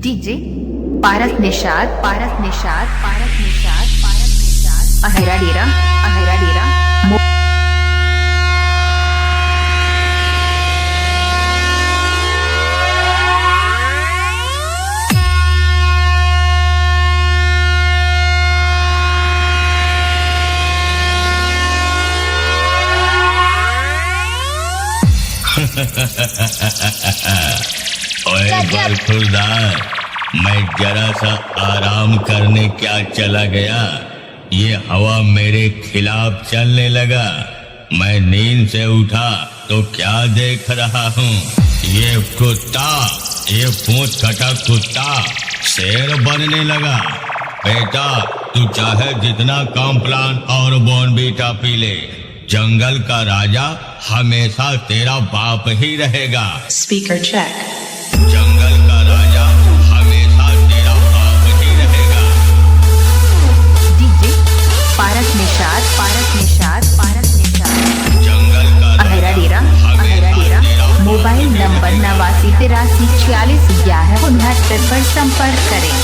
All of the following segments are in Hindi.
डीजे पारस निषाद अहेरा डेरा ओए बरखुरदार, मैं जरा सा आराम करने क्या चला गया, ये हवा मेरे खिलाफ चलने लगा। मैं नींद से उठा तो क्या देख रहा हूँ, ये कुत्ता, ये पूंछ कटा कुत्ता शेर बनने लगा। बेटा, तू चाहे जितना कॉम्प्लान और बॉर्नवीटा पी ले, जंगल का राजा हमेशा तेरा बाप ही रहेगा। Speaker check. जंगल का राजा हमेशा तेरा बाप ही रहेगा। डीजे पारस निषाद जंगल का अहेरा डेरा मोबाइल नंबर 8983461169 पर संपर्क करें।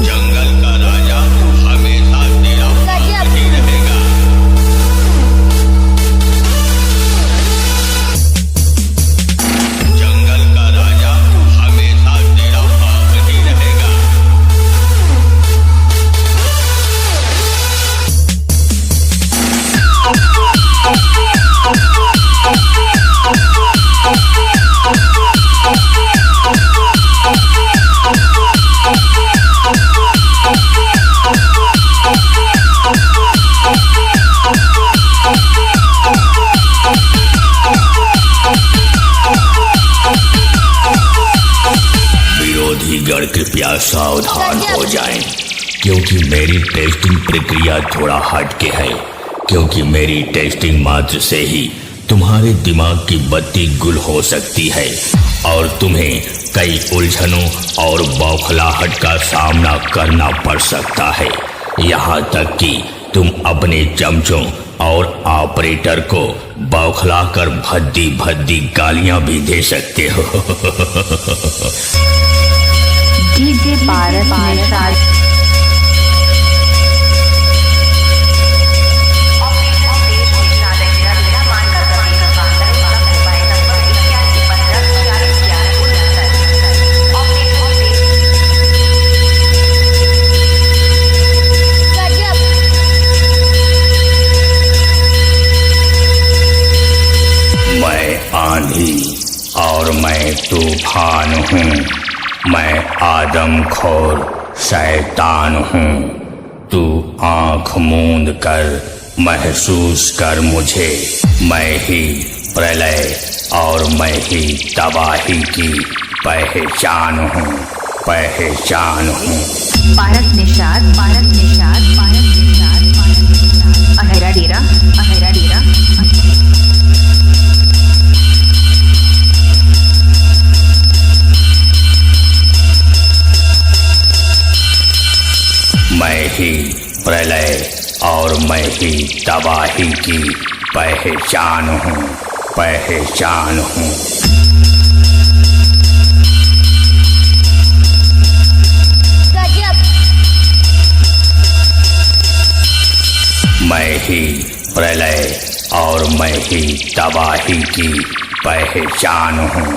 जंगल का राजा हमेशा तेरा बाप ही रहेगा। जंगल का राजा हमेशा तेरा बाप ही रहेगा। विरोधी गण कृपया सावधान हो जाएं, क्योंकि मेरी टेस्टिंग प्रक्रिया थोड़ा हटके है। क्योंकि मेरी टेस्टिंग मात्र से ही तुम्हारे दिमाग की बत्ती गुल हो सकती है और तुम्हें कई उलझनों और बौखलाहट का सामना करना पड़ सकता है। यहाँ तक कि तुम अपने चमचों और ऑपरेटर को बौखलाकर भद्दी भद्दी गालियां भी दे सकते हो। डीजे पारस निषाद मैं आंधी और मैं तूफान हूँ, मैं आदमखोर शैतान हूँ। तू आंख मूंद कर महसूस कर मुझे, मैं ही प्रलय और मैं ही तबाही की पहचान हूँ। पारस निषाद अहेरा डेरा मैं ही प्रलय और मैं ही तबाही की पहचान हूँ। मैं ही प्रलय और मैं ही तबाही की पहचान हूँ।